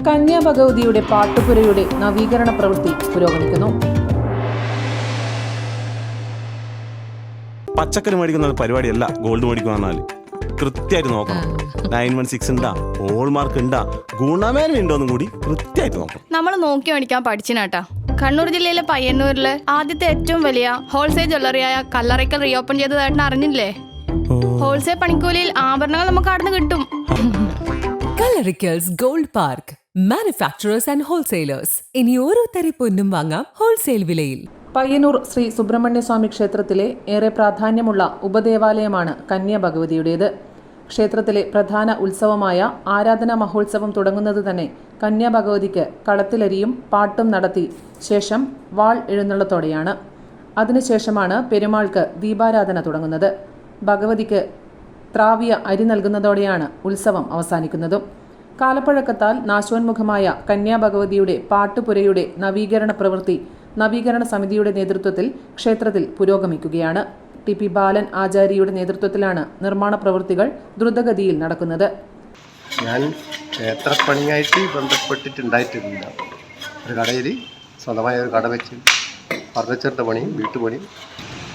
കന്യാ ഭഗവതിയുടെ പാട്ടുപുരയുടെ നവീകരണ പ്രവൃത്തി പുരോഗമിക്കുന്നു. പച്ചക്കറി മേടിക്കുന്ന പരിപാടിയല്ല ഗോൾഡ് മേടിക്കുക പറഞ്ഞാൽ കൃത്യമായിട്ട് നോക്കണം. 916 ഉണ്ടാ, ഹോൾമാർക്ക് ഉണ്ടാ, ഗുണമേന്മ ഉണ്ടോന്നും കൂടി കൃത്യമായിട്ട് നോക്കണം. നമ്മൾ നോക്കി മേടിക്കാൻ പഠിച്ചിനാട്ടാ. കണ്ണൂർ ജില്ലയിലെ പയ്യന്നൂരില് ആദ്യത്തെ ഏറ്റവും വലിയ ഹോൾസെയിൽ ജ്വല്ലറിയായ കല്ലറയ്ക്കൽ റീഓപ്പൺ ചെയ്തതായിട്ട് അറിഞ്ഞില്ലേ? ഹോൾസെയിൽ പണിക്കൂലിയിൽ ആഭരണങ്ങൾ നമുക്ക് അവിടെ കിട്ടും. Kallarickals gold park, manufacturers and wholesalers. ഇനി ഓരോ തരി പൊന്നും വാങ്ങാം ഹോൾസെയിൽ വിലയിൽ. പയ്യന്നൂർ ശ്രീ സുബ്രഹ്മണ്യസ്വാമി ക്ഷേത്രത്തിലെ ഏറെ പ്രാധാന്യമുള്ള ഉപദേവാലയമാണ് കന്യാ ഭഗവതിയുടേത്. ക്ഷേത്രത്തിലെ പ്രധാന ഉത്സവമായ ആരാധനാ മഹോത്സവം തുടങ്ങുന്നത് തന്നെ കന്യാ ഭഗവതിക്ക് കളത്തിലരിയും പാട്ടും നടത്തി ശേഷം വാൾ എഴുന്നള്ളത്തോടെയാണ്. അതിനുശേഷമാണ് പെരുമാൾക്ക് ദീപാരാധന തുടങ്ങുന്നത്. ഭഗവതിക്ക് ത്രാവിയ അരി നൽകുന്നതോടെയാണ് ഉത്സവം അവസാനിക്കുന്നതും. കാലപ്പഴക്കത്താൽ നാശോന്മുഖമായ കന്യാ ഭഗവതിയുടെ പാട്ടുപുരയുടെ നവീകരണ പ്രവൃത്തി നവീകരണ സമിതിയുടെ നേതൃത്വത്തിൽ ക്ഷേത്രത്തിൽ പുരോഗമിക്കുകയാണ്. ടി.പി. ബാലൻ ആചാര്യയുടെ നേതൃത്വത്തിലാണ് നിർമ്മാണ പ്രവൃത്തികൾ ദ്രുതഗതിയിൽ നടക്കുന്നത്. ഞാൻ ക്ഷേത്രപ്പണിയായിട്ട് ബന്ധപ്പെട്ടിട്ടുണ്ടായിട്ടില്ല. ഒരു കടയിൽ സ്വന്തമായ ഒരു കട വെച്ച് ഫർണിച്ചറിൻ്റെ പണിയും വീട്ടുപണിയും.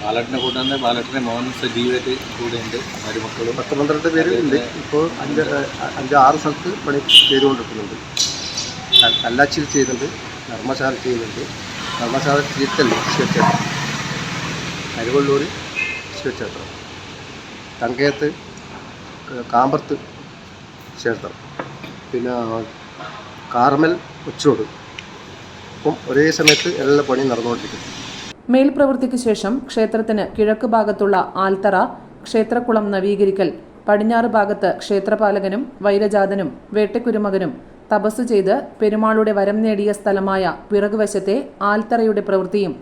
ബാലട്ടിനെ കൂട്ടാണ്ട് ബാലട്ടിനെ മോഹൻ സജീവായിട്ട് കൂടെ ഉണ്ട്. മരുമക്കളും 10-12 പേര് ഉണ്ട്. ഇപ്പോൾ 5-6 സ്ഥലത്ത് പണി ചെയ്തുകൊണ്ടിരിക്കുന്നുണ്ട്. കല്ലാച്ചിൽ ചെയ്യുന്നുണ്ട്, ധർമ്മശാല ചെയ്യുന്നുണ്ട്. ധർമ്മശാല ചീത്തൽ ശിവക്ഷേത്രം, കരുവള്ളൂർ ശിവക്ഷേത്രം, തങ്കയത്ത് കാമ്പർത്ത് ക്ഷേത്രം, പിന്നെ കാർമൽ ഉച്ചോട്. അപ്പം ഒരേ സമയത്ത് എല്ലാ പണിയും നടന്നുകൊണ്ടിരിക്കുന്നു. മേൽപ്രവൃത്തിക്ക് ശേഷം ക്ഷേത്രത്തിന് കിഴക്ക് ഭാഗത്തുള്ള ആൽത്തറ, ക്ഷേത്രക്കുളം നവീകരിക്കൽ, പടിഞ്ഞാറ് ഭാഗത്ത് ക്ഷേത്രപാലകനും വൈരജാതനും വേട്ടക്കുരുമകനും തപസ് ചെയ്ത് പെരുമാളുടെ വരം നേടിയ സ്ഥലമായ പിറകുവശത്തെ ആൽത്തറയുടെ പ്രവൃത്തിയും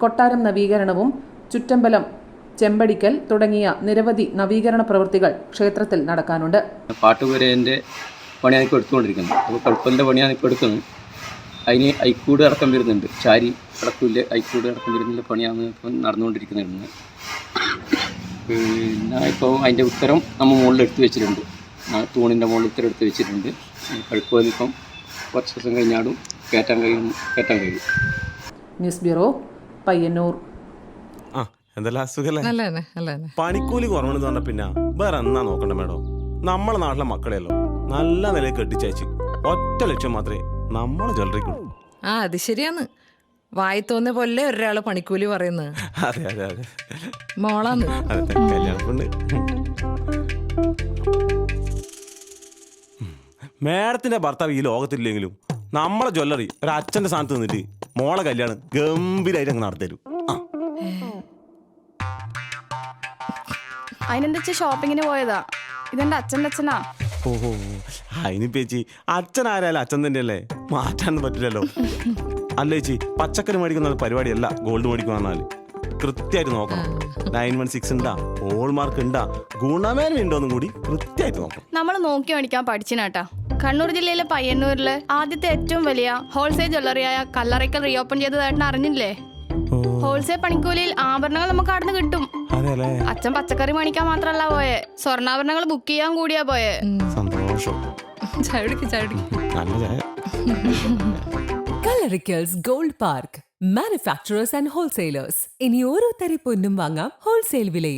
കൊട്ടാരം നവീകരണവും ചുറ്റമ്പലം ചെമ്പടിക്കൽ തുടങ്ങിയ നിരവധി നവീകരണ പ്രവൃത്തികൾ ക്ഷേത്രത്തിൽ നടക്കാനുണ്ട്. പാട്ടുപുരേൻ്റെ പണിയാണ് ഇപ്പോൾ എടുത്തുകൊണ്ടിരിക്കുന്നത്. അപ്പോൾ കൽപ്പൻ്റെ പണിയാണ് ഇപ്പോൾ എടുക്കുന്നത്. അതിന് ഐക്കൂട് അടക്കം വരുന്നുണ്ട്. ചാരി അടക്കില്ല, ഐക്കൂട് അടക്കം വരുന്നുള്ള പണിയാണ് ഇപ്പം നടന്നുകൊണ്ടിരിക്കുന്നത്. പിന്നെ ഇപ്പോൾ അതിൻ്റെ ഉത്തരം നമ്മൾ മുകളിൽ എടുത്ത് വെച്ചിട്ടുണ്ട്. തൂണിൻ്റെ മുകളിൽ ഉത്തരം എടുത്ത് വെച്ചിട്ടുണ്ട്. കഴുക്കോലിപ്പം കുറച്ച് ദിവസം കഴിഞ്ഞാടും കയറ്റാൻ കഴിയും. News bureau, Payyanur. എന്തെല്ലാം അസുഖല്ലേ? പണിക്കൂലി കുറവെന്ന് പറഞ്ഞ പിന്നെ വേറെ എന്നാ നോക്കണ്ട മേഡം. നമ്മളെ നാട്ടിലെ മക്കളെയല്ലോ നല്ല നിലയിൽ കെട്ടിച്ചയച്ച് ഒറ്റ ലക്ഷ്യം മാത്രമേ നമ്മളെ ജ്വല്ലറിക്കുള്ളൂ. അത് ശരിയാന്ന്. വായി തോന്നിയ പോലെ ഒരാള് പണിക്കൂലി പറയുന്നത്. അതെ അതെ അതെ, മോളാന്ന്. അതെ, കല്യാണപ്പെണ്ണ്. മേഡത്തിന്റെ ഭർത്താവ് ഈ ലോകത്തില്ലെങ്കിലും നമ്മളെ ജ്വല്ലറി ഒരു അച്ഛന്റെ സ്ഥാനത്ത് നിന്നിട്ട് മോളെ കല്യാണം ഗംഭീരമായിട്ട് അങ്ങ് നടത്തരും. അതിനെന്താ ഷോപ്പിങ്ങിന് പോയതാ. ഇതെന്റെ അച്ഛൻ്റെ അച്ഛനാ. ഓഹോ, അതിന് പേച്ചി അച്ഛൻ ആരായാലും അച്ഛൻ തന്നെയല്ലേ, മാറ്റാനൊന്നും പറ്റില്ലല്ലോ. അല്ല ചേച്ചി, പച്ചക്കറി മേടിക്കുന്ന പരിപാടിയല്ല ഗോൾഡ് മേടിക്കുക പറഞ്ഞാൽ കൃത്യമായിട്ട് നോക്കണം. 916 ഉണ്ടാ, ഹോൾമാർക്ക് ഉണ്ടാ, ഗുണമേന്മ ഉണ്ടോന്നും കൂടി കൃത്യമായിട്ട് നോക്കണം. നമ്മൾ നോക്കി മേടിക്കാൻ പഠിച്ചിനാട്ടാ. കണ്ണൂർ ജില്ലയിലെ പയ്യന്നൂരില് ആദ്യത്തെ ഏറ്റവും വലിയ ഹോൾസെയിൽ ജ്വല്ലറിയായ കല്ലറയ്ക്കൽ റീഓപ്പൺ ചെയ്തതായിട്ട് അറിഞ്ഞില്ലേ? ഹോൾസെയിൽ പണിക്കൂലിയിൽ ആഭരണങ്ങൾ നമുക്ക് അവിടെ കിട്ടും. അച്ഛൻ പച്ചക്കറി മേടിക്കാൻ മാത്രല്ല പോയെ, സ്വർണ്ണാഭരണങ്ങൾ ബുക്ക് ചെയ്യാൻ കൂടിയാ പോയെ. സന്തോഷം. Kallarickals gold park, manufacturers and wholesalers. ഇനി ഓരോ തരി പൊന്നും വാങ്ങാം ഹോൾസെയിൽ വിലയിൽ.